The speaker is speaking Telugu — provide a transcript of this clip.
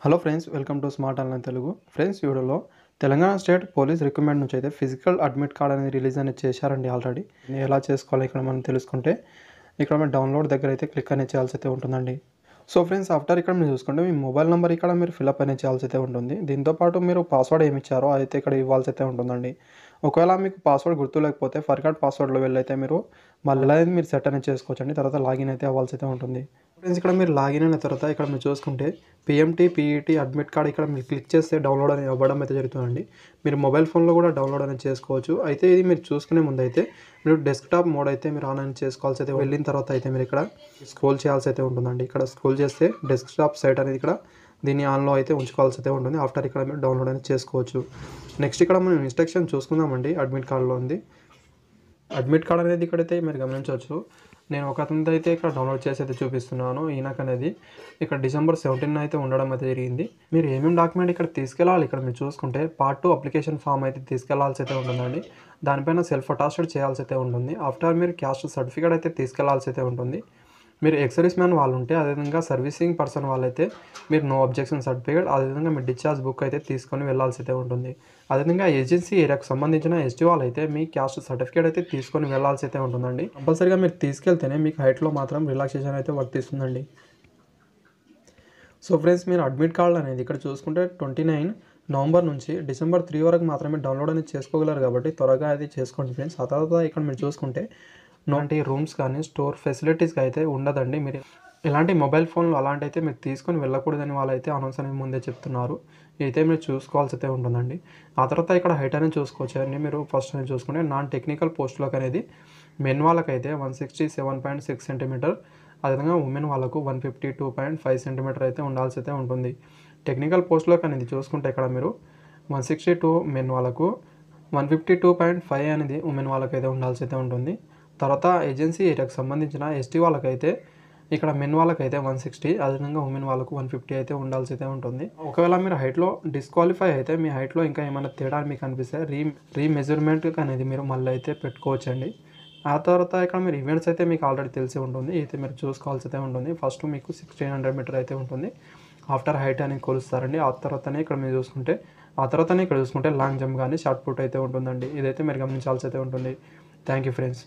Hello friends, welcome to smart online Telugu. Friends, ఈ వీడియోలో తెలంగాణ స్టేట్ పోలీస్ రిక్రూట్మెంట్ నుంచి అయితే ఫిజికల్ అడ్మిట్ కార్డ్ అనేది రిలీజ్ అనేది చేశారండి ఆల్రెడీ. ఎలా చేసుకోవాలి ఇక్కడ మనం తెలుసుకుంటే, ఇక్కడ మనం డౌన్లోడ్ దగ్గర అయితే క్లిక్ అనేది చేయాల్సి అయితే ఉంటుందండి. సో ఫ్రెండ్స్, ఆఫ్టర్ ఇక్కడ మీరు చూసుకుంటే మీ మొబైల్ నెంబర్ ఇక్కడ మీరు ఫిల్అప్ అనేది చేయాల్సి అయితే ఉంటుంది. దీంతోపాటు మీరు పాస్వర్డ్ ఏమి ఇచ్చారో అదైతే ఇక్కడ ఇవ్వాల్సి అయితే ఉంటుందండి. ఒకవేళ మీకు పాస్వర్డ్ గుర్తు లేకపోతే ఫర్గాట్ పాస్వర్డ్లో వెళ్ళైతే మీరు మళ్ళీ అనేది మీరు సెట్ అనేది చేసుకోవచ్చండి. తర్వాత లాగిన్ అయితే అవ్వాల్సి అయితే ఉంటుంది. ఫ్రెండ్స్, ఇక్కడ మీరు లాగిన్ అయిన తర్వాత ఇక్కడ మీరు చూసుకుంటే పిఎంటీ పీఈటీ అడ్మిట్ కార్డ్ ఇక్కడ మీరు క్లిక్ చేస్తే డౌన్లోడ్ అనేది అవ్వడం అయితే జరుగుతుందండి. మీరు మొబైల్ ఫోన్లో కూడా డౌన్లోడ్ అనేది చేసుకోవచ్చు. అయితే ఇది మీరు చూసుకునే ముందు అయితే మీరు డెస్క్టాప్ మోడ్ అయితే మీరు ఆన్ అనేది చేసుకోవాల్సి అయితే వెళ్ళిన తర్వాత అయితే మీరు ఇక్కడ స్క్రోల్ చేయాల్సి అయితే ఉంటుందండి. ఇక్కడ స్క్రోల్ చేస్తే డెస్క్టాప్ సైట్ అనేది ఇక్కడ దీన్ని ఆన్లో అయితే ఉంచుకోవాల్సి అయితే ఉంటుంది. ఆఫ్టర్ ఇక్కడ మీరు డౌన్లోడ్ అనేది చేసుకోవచ్చు. నెక్స్ట్ ఇక్కడ మనం ఇన్స్ట్రక్షన్ చూసుకుందామండి. అడ్మిట్ కార్డ్లో ఉంది. అడ్మిట్ కార్డ్ అనేది ఇక్కడైతే మీరు గమనించవచ్చు. నేను ఒక అతనితో అయితే ఇక్కడ డౌన్లోడ్ చేసి అయితే చూపిస్తున్నాను. ఈయనకు అనేది ఇక్కడ December 17 అయితే ఉండడం అయితే జరిగింది. మీరు ఏమేమి డాక్యుమెంట్ ఇక్కడ తీసుకెళ్ళాలి ఇక్కడ మీరు చూసుకుంటే పార్ట్ 2 అప్లికేషన్ ఫామ్ అయితే తీసుకెళ్లాల్సి అయితే ఉంటుందండి. దానిపైన సెల్ఫ్ అటాస్టెడ్ చేయాల్సి అయితే ఉంటుంది. ఆఫ్టర్ మీరు క్యాస్ట్ సర్టిఫికేట్ అయితే తీసుకెళ్లాల్సి అయితే ఉంటుంది. మీరు ఎక్సర్వీస్ మ్యాన్ వాళ్ళు ఉంటే, అదేవిధంగా సర్వీసింగ్ పర్సన్ వాళ్ళైతే మీరు నో అబ్జెక్షన్ సర్టిఫికేట్, అదేవిధంగా మీ డిశ్చార్జ్ బుక్ అయితే తీసుకొని వెళ్ళాల్సి అయితే ఉంటుంది. అదేవిధంగా ఏజెన్సీ ఏరియాకు సంబంధించిన ఎస్టీ వాళ్ళు అయితే మీ క్యాస్ట్ సర్టిఫికేట్ అయితే తీసుకొని వెళ్ళాల్సి అయితే ఉంటుందండి. కంపల్సరీగా మీరు తీసుకెళ్తేనే మీకు హైట్లో మాత్రం రిలాక్సేషన్ అయితే వర్తిస్తుందండి. సో ఫ్రెండ్స్, మీరు అడ్మిట్ కార్డ్ అనేది ఇక్కడ చూసుకుంటే 29 నవంబర్ నుంచి December 3 వరకు మాత్రమే డౌన్లోడ్ అనేది చేసుకోగలరు కాబట్టి త్వరగా అది చేసుకోండి ఫ్రెండ్స్. ఆ తర్వాత ఇక్కడ మీరు చూసుకుంటే ఇలాంటి రూమ్స్ కానీ స్టోర్ ఫెసిలిటీస్కి అయితే ఉండదండి. మీరు ఇలాంటి మొబైల్ ఫోన్లు అలాంటి అయితే మీరు తీసుకొని వెళ్ళకూడదని వాళ్ళైతే అనౌన్స్ అనేది ముందే చెప్తున్నారు. అయితే మీరు చూసుకోవాల్సి అయితే ఉంటుందండి. ఆ తర్వాత ఇక్కడ హైట్ అనేది చూసుకోవచ్చు అండి. మీరు ఫస్ట్ అనేది చూసుకుంటే నాన్ టెక్నికల్ పోస్టులకు అనేది మెన్ వాళ్ళకైతే 167.6 సెంటీమీటర్, అదేవిధంగా ఉమెన్ వాళ్ళకు 152.5 సెంటీమీటర్ అయితే ఉండాల్సి అయితే ఉంటుంది. టెక్నికల్ పోస్టులకు అనేది చూసుకుంటే ఇక్కడ మీరు 162 మెన్ వాళ్ళకు 152.5 అనేది ఉమెన్ వాళ్ళకైతే ఉండాల్సి అయితే ఉంటుంది. తర్వాత ఏజెన్సీ ఏరియాకు సంబంధించిన ఎస్టీ వాళ్ళకైతే ఇక్కడ మెన్ వాళ్ళకైతే 160, అదేవిధంగా ఉమెన్ వాళ్ళకు 150 అయితే ఉండాల్సి అయితే ఉంటుంది. ఒకవేళ మీరు హైట్లో డిస్క్వాలిఫై అయితే మీ హైట్లో ఇంకా ఏమైనా తేడా మీకు అనిపిస్తే రీమెజర్మెంట్ అనేది మీరు మళ్ళీ అయితే పెట్టుకోవచ్చండి. ఆ తర్వాత ఇక్కడ మీరు ఈవెంట్స్ అయితే మీకు ఆల్రెడీ తెలిసి ఉంటుంది. అయితే మీరు చూసుకోవాల్సి అయితే ఉంటుంది. ఫస్ట్ మీకు 1600 మీటర్ అయితే ఉంటుంది. ఆఫ్టర్ హైట్ అనేది కొలుస్తారండి. ఆ తర్వాతనే ఇక్కడ చూసుకుంటే లాంగ్ జంప్ కానీ షార్ట్ పుట్ అయితే ఉంటుందండి. ఇదైతే మీరు గమనించాల్సి అయితే ఉంటుంది. Thank you friends.